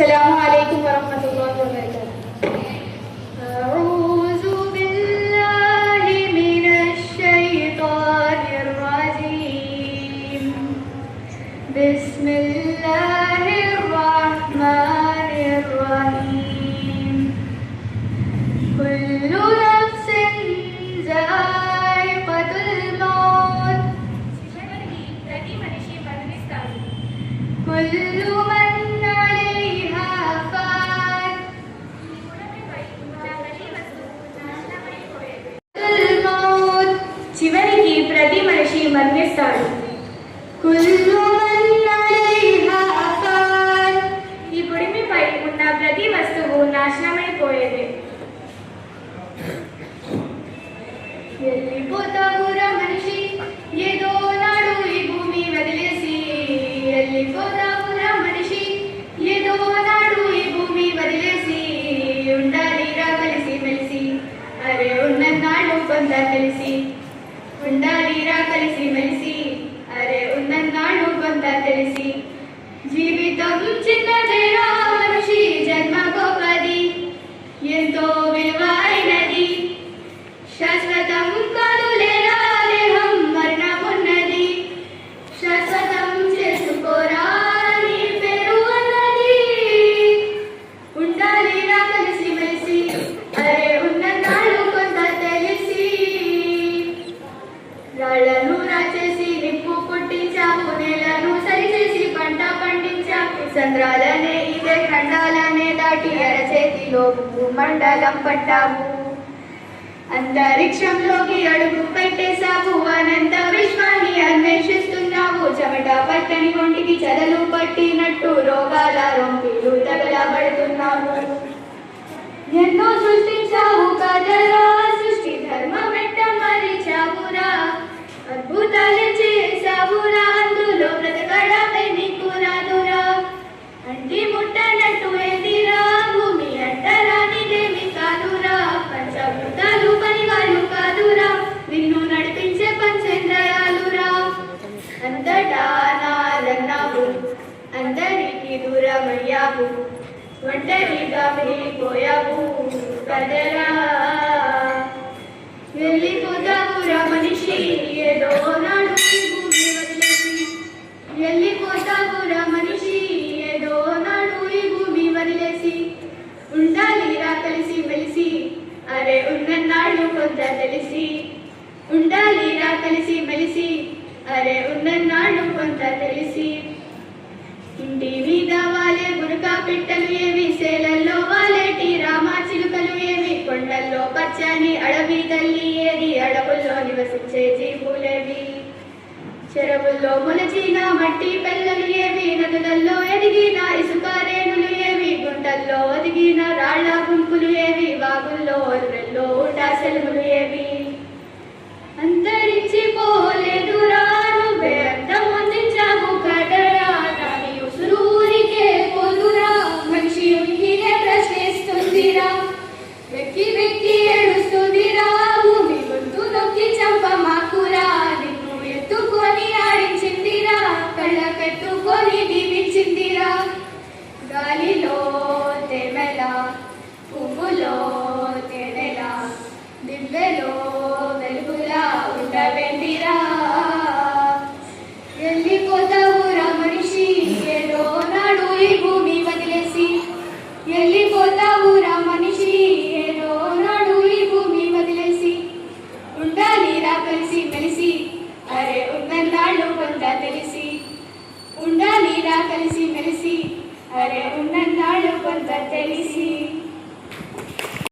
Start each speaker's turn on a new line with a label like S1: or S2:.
S1: अस्सलामु अलैकुम वरहमतुल्लाहि वबरकातुहू। बिस्मिल्लाहिर्रहमानिर्रहीम। कुल्लु नफ्सिन ज़ाइक़तुल मौत। प्रति मनिषि मरणिस्ताडु। कुल्लु मन अलैहा फान। मौत। చివరికి ప్రతి మనిషి మరణిస్తాడు. కుల్లు మన్ అలైహా ఫాన్. ఈ భూమిపై ఉన్న ప్రతి వస్తువు నాశనమైపోయేది. వెళ్ళిపోతావురా మనిషి ఏదో నాడు ఈ భూమి వదిలేసి. వెళ్ళిపోతావురా మనిషి ఏదో నాడు ఈ భూమి వదిలేసి. ఉండాలిరా కలిసి మెలిసి అరే ఉన్నన్నాడు కొంత తెలిసి. ఉండాలిరా కలిసి మెలిసి అరే ఉన్నన్నాడు కొంత తెలిసి. జీవితం చిన్నదేరా మనిషి జన్మ గొప్పది ఎంతో విలువైనది. శాశ్వతం కాదు లేరా దేహం మరణమున్నది. శాశ్వతం చేసుకోరా నీ పేరు అన్నది. ఉండాలిరా కలిసి మెలిసి అరే ఉన్నన్నాడు కొంత తెలిసి. రాళ్లను రాచేసి నిప్పు పుట్టించావు. నేలను సరిచేసి పంట పండించావు. చంద్రాలనే ఇదే ఖండాలనే దాటి అరచేతిలో మండలం పట్టావు. అంతరిక్షంలోకి అడుగు పెట్టేశావు. అనంత విశ్వాన్ని అన్వేషిస్తున్నావు. చెమట పట్టని ఒంటికి చదలు పట్టినట్టు రోగాల రొంపిలు తగలబడుతున్నావు. ఎన్నో సృష్టించావు కదరా సృష్టి ధర్మం ఎట్ట మరిచావురా. అద్భుతాలు చేసావురా అందులో బ్రతకడమే నీకు రాదురా. అంటి ముట్టనట్టు ఏందిరా భూమి అంటరానిదేమి కాదురా. పంచభూతాలు పనివాళ్ళు కాదురా నిన్ను నడిపించే పంచేంద్రయాలురా. అంతటా నాదన్నావు అందరికి దూరమయ్యావు. ఒంటరిగా మిగిలిపోయావు కదరా. వెళ్ళిపోతావురా మనిషి ఏదో నాడు ఈ భూమి వదిలేసి. వెళ్ళిపోతావురా మనిషి ఏదో నాడు ఈ భూమి వదిలేసి. ఉండాలిరా కలిసి మెలిసి అరే ఉన్నన్నాడు కొంత తెలిసి. ఉండాలిరా కలిసి మెలిసి అరే ఉన్నన్నాడు కొంత తెలిసి. ఇంటి మీద వాలే గురకా పిట్టలు ఏవి. సేలల్లో వాలేటి రామా చిలుకలు ఏవి. కొండల్లో పచ్చని అడవి తల్లి ఏది. అడవుల్లో నివసించే జీవులేవి. చెరువుల్లో మొలచిన మట్టి పెళ్ళలు ఏవి. నదులలో ఎదిగిన ఇసుక రేణులు ఏవి. గుంటల్లో ఒదిగిన రాళ్ల గుంపులు ఏవి. వాగుల్లో ఒర్రెల్లో ఊటాసెలుములు ఏవి. అంతరించిపోలేదురా నువ్వే అర్థం అందించావు కదరా. దాని ఉసురూరికే పోదురా మనిషి ఉనికినే ప్రశ్నిస్తుందిరా. వెక్కి వెక్కి ఏడుస్తుందిరా భూమి గొంతు నొక్కి చంప మాకురా. నిన్ను ఎత్తుకొని ఆడించిందిరా కళ్ళ పెట్టుకొని దీవించిందిరా. గాలిలో తెమెల పువ్వులో తేనెల దివ్వెలో వెలుగులా ఉండవేందిరా. వెళ్ళిపోతావురా మనిషి ఏదో నాడు ఈ భూమి వదిలేసి. వెళ్ళిపోతావురా మనిషి ఏదో నాడు ఈ భూమి వదిలేసి. ఉండాలిరా కలిసి మెలిసి అరే ఉన్నన్నాళ్ళు కొంత తెలిసి. ఉండాలిరా కలిసి